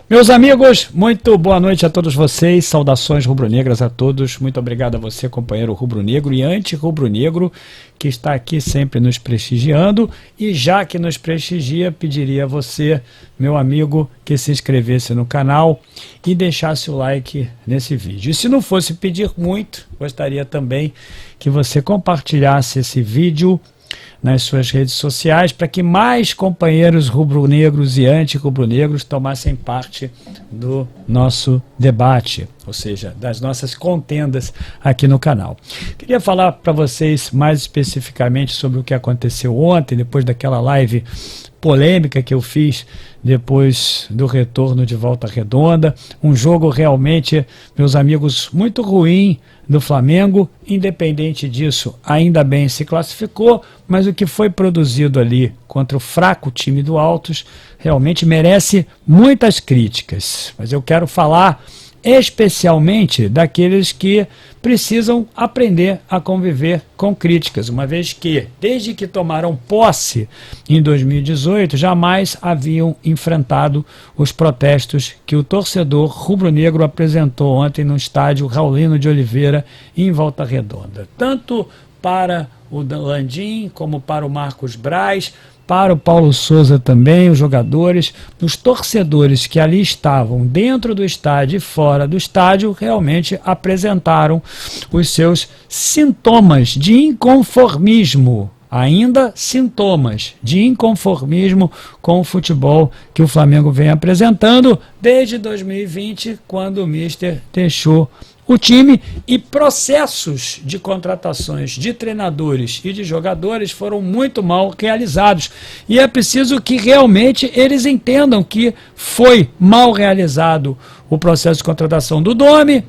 Meus amigos, muito boa noite a todos vocês, saudações rubro-negras a todos, muito obrigado a você, companheiro rubro-negro e anti-rubro-negro, que está aqui sempre nos prestigiando, e já que nos prestigia, pediria a você, meu amigo, que se inscrevesse no canal e deixasse o like nesse vídeo. E se não fosse pedir muito, gostaria também que você compartilhasse esse vídeo nas suas redes sociais, para que mais companheiros rubro-negros e anti-rubro-negros tomassem parte do nosso debate, ou seja, das nossas contendas aqui no canal. Queria falar para vocês mais especificamente sobre o que aconteceu ontem, depois daquela live polêmica que eu fiz depois do retorno de Volta Redonda. Um jogo realmente, meus amigos, muito ruim do Flamengo. Independente disso, ainda bem se classificou, mas o que foi produzido ali contra o fraco time do Altos realmente merece muitas críticas. Mas eu quero falar especialmente daqueles que precisam aprender a conviver com críticas, uma vez que, desde que tomaram posse em 2018, jamais haviam enfrentado os protestos que o torcedor rubro-negro apresentou ontem no estádio Raulino de Oliveira, em Volta Redonda. Tanto para o Landim, como para o Marcos Braz, para o Paulo Souza também, os jogadores, os torcedores que ali estavam dentro do estádio e fora do estádio, realmente apresentaram os seus sintomas de inconformismo, ainda sintomas de inconformismo com o futebol que o Flamengo vem apresentando desde 2020, quando o Mister deixou o time, e processos de contratações de treinadores e de jogadores foram muito mal realizados. E é preciso que realmente eles entendam que foi mal realizado o processo de contratação do Domi,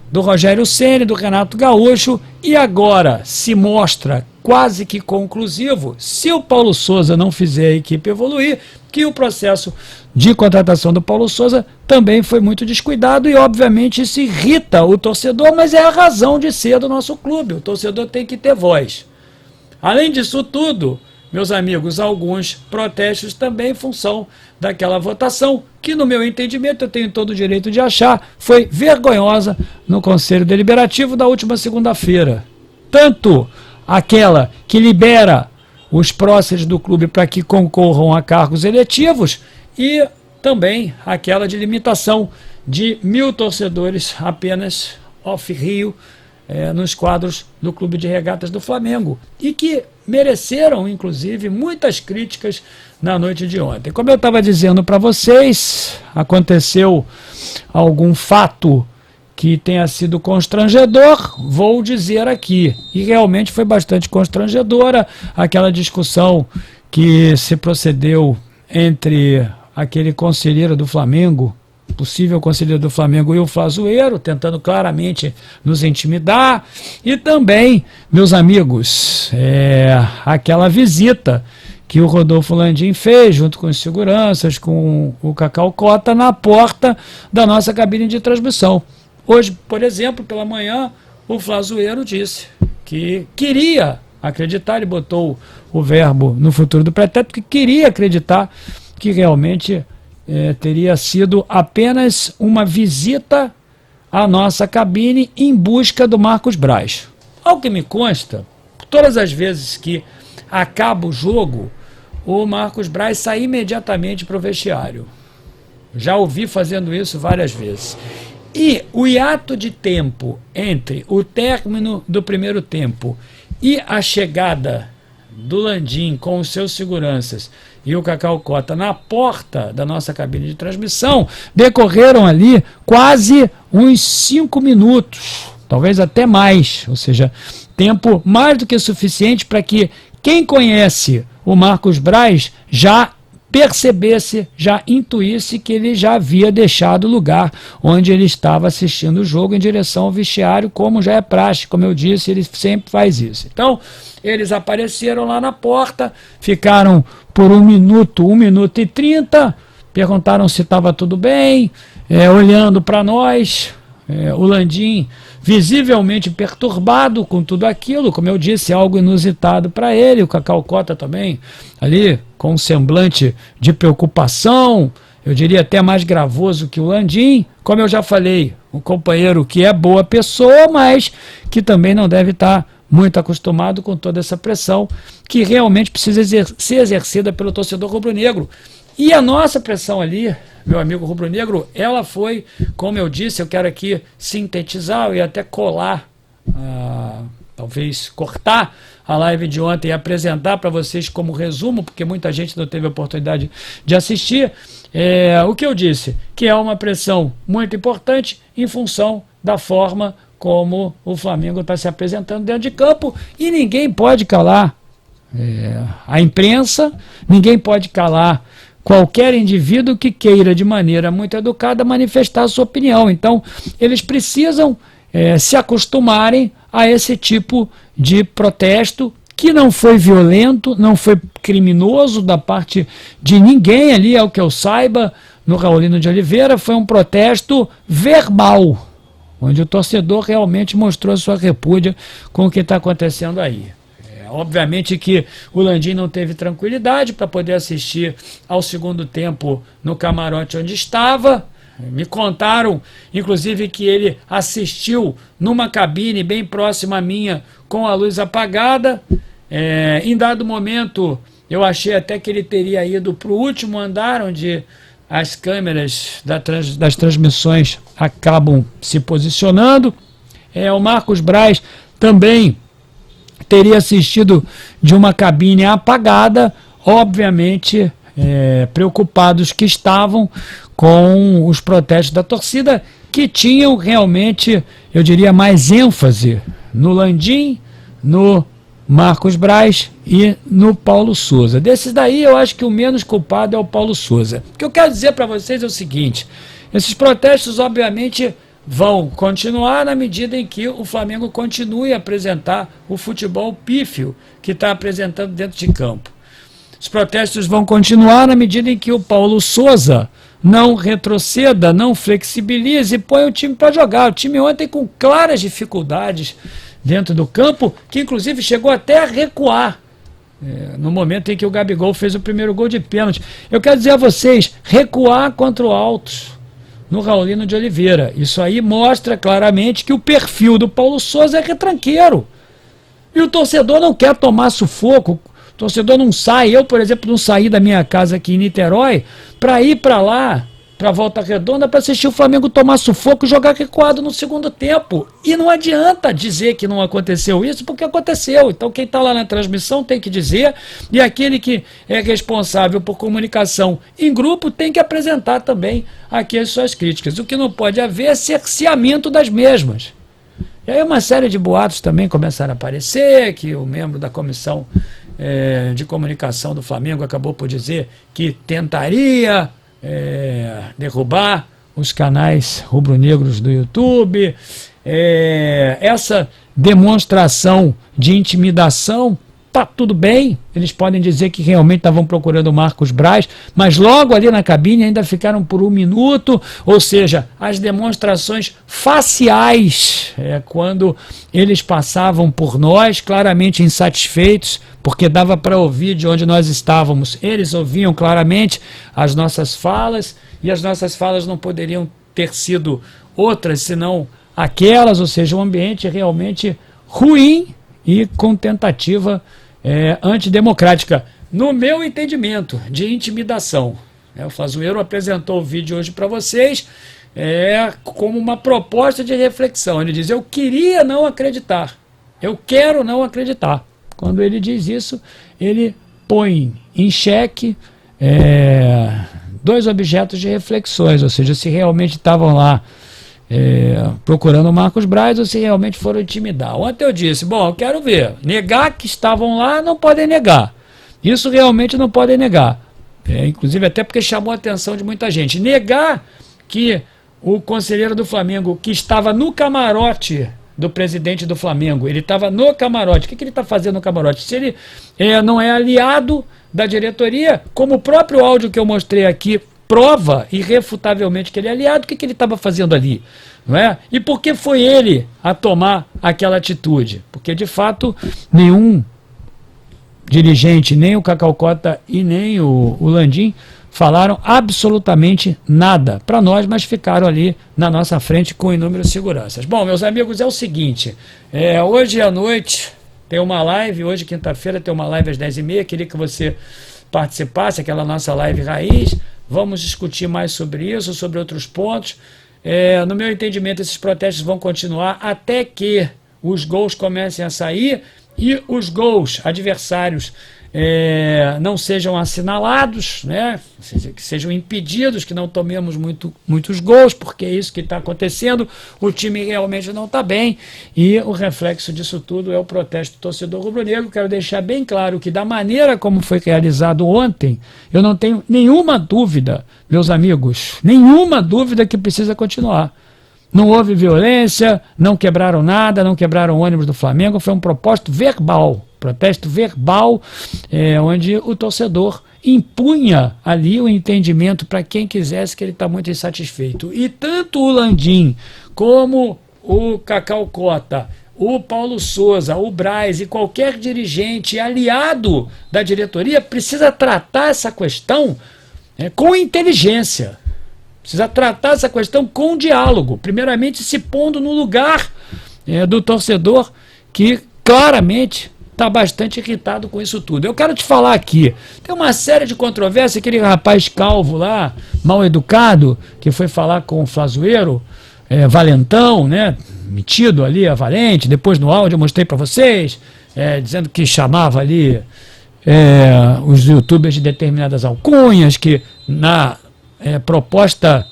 do Rogério Ceni, do Renato Gaúcho, e agora se mostra quase que conclusivo, se o Paulo Souza não fizer a equipe evoluir, que o processo de contratação do Paulo Souza também foi muito descuidado, e obviamente isso irrita o torcedor, mas é a razão de ser do nosso clube. O torcedor tem que ter voz. Além disso tudo, meus amigos, alguns protestos também em função daquela votação, que no meu entendimento, eu tenho todo o direito de achar, foi vergonhosa no Conselho Deliberativo da última segunda-feira. Tanto aquela que libera os próceres do clube para que concorram a cargos eletivos, e também aquela de limitação de 1.000 torcedores apenas off-Rio, nos quadros do Clube de Regatas do Flamengo, e que mereceram, inclusive, muitas críticas na noite de ontem. Como eu estava dizendo para vocês, aconteceu algum fato que tenha sido constrangedor, vou dizer aqui, e realmente foi bastante constrangedora aquela discussão que se procedeu entre aquele conselheiro do Flamengo, possível conselheiro do Flamengo, e o Flazoeiro, tentando claramente nos intimidar, e também, meus amigos, aquela visita que o Rodolfo Landim fez, junto com os seguranças, com o Cacau Cota, na porta da nossa cabine de transmissão. Hoje, por exemplo, pela manhã, o Flazoeiro disse que queria acreditar, ele botou o verbo no futuro do pretérito, que queria acreditar que realmente teria sido apenas uma visita à nossa cabine em busca do Marcos Braz. Ao que me consta, todas as vezes que acaba o jogo, o Marcos Braz sai imediatamente para o vestiário. Já ouvi fazendo isso várias vezes. E o hiato de tempo entre o término do primeiro tempo e a chegada do Landim com os seus seguranças e o Cacau Cota na porta da nossa cabine de transmissão, decorreram ali quase uns 5 minutos, talvez até mais, ou seja, tempo mais do que suficiente para que quem conhece o Marcos Braz já percebesse, já intuísse que ele já havia deixado o lugar onde ele estava assistindo o jogo em direção ao vestiário, como já é praxe, como eu disse, ele sempre faz isso. Então, eles apareceram lá na porta, ficaram por 1 minuto, 1 minuto e 30, perguntaram se estava tudo bem, olhando para nós, o Landim visivelmente perturbado com tudo aquilo, como eu disse, algo inusitado para ele, o Cacau Cota também, ali com um semblante de preocupação, eu diria até mais gravoso que o Landim, como eu já falei, um companheiro que é boa pessoa, mas que também não deve estar muito acostumado com toda essa pressão que realmente precisa ser exercida pelo torcedor rubro-negro. E a nossa pressão ali, meu amigo rubro-negro, ela foi, como eu disse, eu quero aqui sintetizar e até colar, talvez cortar a live de ontem e apresentar para vocês como resumo, porque muita gente não teve a oportunidade de assistir, o que eu disse, que é uma pressão muito importante em função da forma como o Flamengo está se apresentando dentro de campo, e ninguém pode calar a imprensa, ninguém pode calar qualquer indivíduo que queira de maneira muito educada manifestar a sua opinião. Então eles precisam se acostumarem a esse tipo de protesto, que não foi violento, não foi criminoso da parte de ninguém ali, ao que eu saiba, no Raulino de Oliveira. Foi um protesto verbal, onde o torcedor realmente mostrou a sua repúdia com o que está acontecendo aí. Obviamente que o Landim não teve tranquilidade para poder assistir ao segundo tempo no camarote onde estava. Me contaram, inclusive, que ele assistiu numa cabine bem próxima à minha, com a luz apagada. Em dado momento, eu achei até que ele teria ido para o último andar, onde as câmeras das transmissões acabam se posicionando. O Marcos Braz também teria assistido de uma cabine apagada, obviamente preocupados que estavam com os protestos da torcida, que tinham realmente, eu diria, mais ênfase no Landim, no Marcos Braz e no Paulo Souza. Desses daí, eu acho que o menos culpado é o Paulo Souza. O que eu quero dizer para vocês é o seguinte: esses protestos, obviamente, vão continuar na medida em que o Flamengo continue a apresentar o futebol pífio que está apresentando dentro de campo. Os protestos vão continuar na medida em que o Paulo Souza não retroceda, não flexibilize e põe o time para jogar. O time ontem com claras dificuldades dentro do campo, que inclusive chegou até a recuar no momento em que o Gabigol fez o primeiro gol de pênalti. Eu quero dizer a vocês, recuar contra o Altos no Raulino de Oliveira. Isso aí mostra claramente que o perfil do Paulo Souza é retranqueiro. E o torcedor não quer tomar sufoco. O torcedor não sai. Eu, por exemplo, não saí da minha casa aqui em Niterói para ir para lá, para Volta Redonda, para assistir o Flamengo tomar sufoco e jogar recuado no segundo tempo. E não adianta dizer que não aconteceu isso, porque aconteceu. Então quem está lá na transmissão tem que dizer, e aquele que é responsável por comunicação em grupo tem que apresentar também aqui as suas críticas. O que não pode haver é cerceamento das mesmas. E aí uma série de boatos também começaram a aparecer, que o membro da comissão de comunicação do Flamengo acabou por dizer que tentaria derrubar os canais rubro-negros do YouTube. Essa demonstração de intimidação, tá tudo bem, eles podem dizer que realmente estavam procurando o Marcos Braz, mas logo ali na cabine ainda ficaram por 1 minuto, ou seja, as demonstrações faciais, quando eles passavam por nós, claramente insatisfeitos, porque dava para ouvir de onde nós estávamos, eles ouviam claramente as nossas falas, e as nossas falas não poderiam ter sido outras senão aquelas, ou seja, um ambiente realmente ruim e com tentativa antidemocrática, no meu entendimento, de intimidação. O Flazoeiro apresentou o vídeo hoje para vocês como uma proposta de reflexão. Ele diz: eu queria não acreditar, eu quero não acreditar. Quando ele diz isso, ele põe em xeque dois objetos de reflexões, ou seja, se realmente estavam lá procurando o Marcos Braz ou se realmente foram intimidar. Ontem eu disse, bom, eu quero ver, negar que estavam lá não podem negar, isso realmente não podem negar, inclusive até porque chamou a atenção de muita gente. Negar que o conselheiro do Flamengo, que estava no camarote do presidente do Flamengo, ele estava no camarote, o que ele está fazendo no camarote? Se ele não é aliado da diretoria, como o próprio áudio que eu mostrei aqui prova irrefutavelmente que ele é aliado, o que ele estava fazendo ali? Não é? E por que foi ele a tomar aquela atitude? Porque, de fato, nenhum dirigente, nem o Cacau Cota e nem o Landim, falaram absolutamente nada para nós, mas ficaram ali na nossa frente com inúmeras seguranças. Bom, meus amigos, é o seguinte, hoje à noite tem uma live, hoje quinta-feira tem uma live às 10h30, queria que você participasse, aquela nossa live raiz, vamos discutir mais sobre isso, sobre outros pontos. No meu entendimento, esses protestos vão continuar até que os gols comecem a sair e os gols adversários não sejam assinalados, né? Ou seja, que sejam impedidos, que não tomemos muitos gols, porque é isso que está acontecendo, o time realmente não está bem, e o reflexo disso tudo é o protesto do torcedor rubro-negro. Quero deixar bem claro que da maneira como foi realizado ontem, eu não tenho nenhuma dúvida, meus amigos, nenhuma dúvida que precisa continuar. Não houve violência, não quebraram nada, não quebraram o ônibus do Flamengo, foi um protesto verbal, onde o torcedor impunha ali o entendimento para quem quisesse que ele está muito insatisfeito. E tanto o Landim como o Cacau Cota, o Paulo Souza, o Braz e qualquer dirigente aliado da diretoria precisa tratar essa questão com inteligência. Precisa tratar essa questão com diálogo, primeiramente se pondo no lugar do torcedor que claramente está bastante irritado com isso tudo. Eu quero te falar aqui, tem uma série de controvérsias, aquele rapaz calvo lá, mal educado, que foi falar com o Flazoeiro, valentão, né, metido ali, a Valente, depois no áudio eu mostrei para vocês, dizendo que chamava ali os youtubers de determinadas alcunhas, que na proposta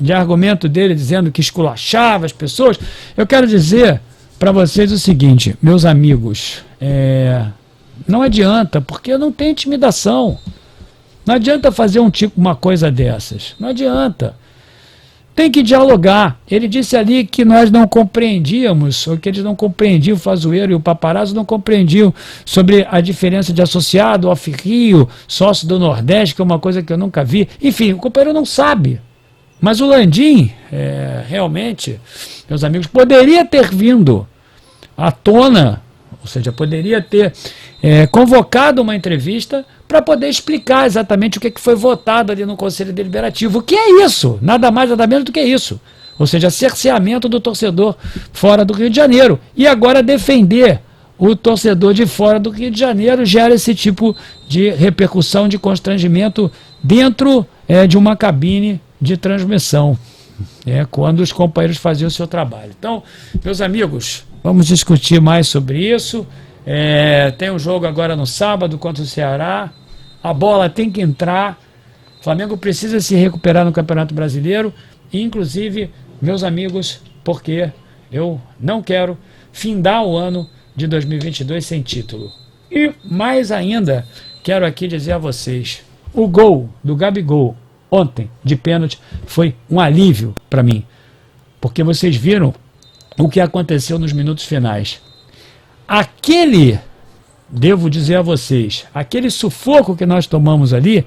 de argumento dele dizendo que esculachava as pessoas. Eu quero dizer para vocês o seguinte, meus amigos, não adianta, porque não tem intimidação, não adianta fazer uma coisa dessas, não adianta, tem que dialogar. Ele disse ali que nós não compreendíamos, ou que eles não compreendiam, o Flazoeiro e o Paparazzo não compreendiam sobre a diferença de associado, off-Rio, sócio do Nordeste, que é uma coisa que eu nunca vi. Enfim, o companheiro não sabe. Mas o Landim, realmente, meus amigos, poderia ter vindo à tona, ou seja, poderia ter convocado uma entrevista para poder explicar exatamente o que foi votado ali no Conselho Deliberativo. O que é isso? Nada mais, nada menos do que isso. Ou seja, cerceamento do torcedor fora do Rio de Janeiro. E agora defender o torcedor de fora do Rio de Janeiro gera esse tipo de repercussão, de constrangimento dentro de uma cabine de transmissão, quando os companheiros faziam o seu trabalho. Então, meus amigos, vamos discutir mais sobre isso. Tem um jogo agora no sábado contra o Ceará. A bola tem que entrar. O Flamengo precisa se recuperar no Campeonato Brasileiro. Inclusive, meus amigos, porque eu não quero findar o ano de 2022 sem título. E mais ainda, quero aqui dizer a vocês, o gol do Gabigol ontem, de pênalti, foi um alívio para mim. Porque vocês viram o que aconteceu nos minutos finais. Devo dizer a vocês, aquele sufoco que nós tomamos ali,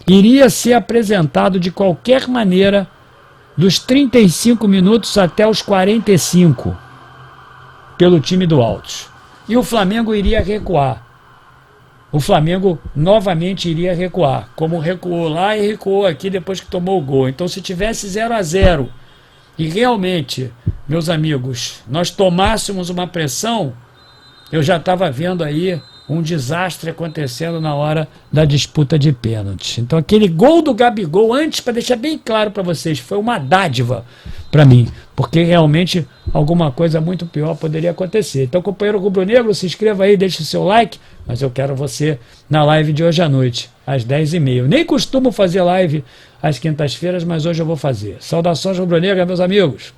iria ser apresentado de qualquer maneira dos 35 minutos até os 45 pelo time do Altos. E o Flamengo iria recuar. O Flamengo novamente iria recuar, como recuou lá e recuou aqui depois que tomou o gol. Então, se tivesse 0-0 e realmente, meus amigos, nós tomássemos uma pressão, eu já estava vendo aí um desastre acontecendo na hora da disputa de pênaltis. Então aquele gol do Gabigol, antes, para deixar bem claro para vocês, foi uma dádiva para mim, porque realmente alguma coisa muito pior poderia acontecer. Então, companheiro rubro-negro, se inscreva aí, deixe o seu like, mas eu quero você na live de hoje à noite, às 10h30. Eu nem costumo fazer live às quintas-feiras, mas hoje eu vou fazer. Saudações rubro-negras, meus amigos!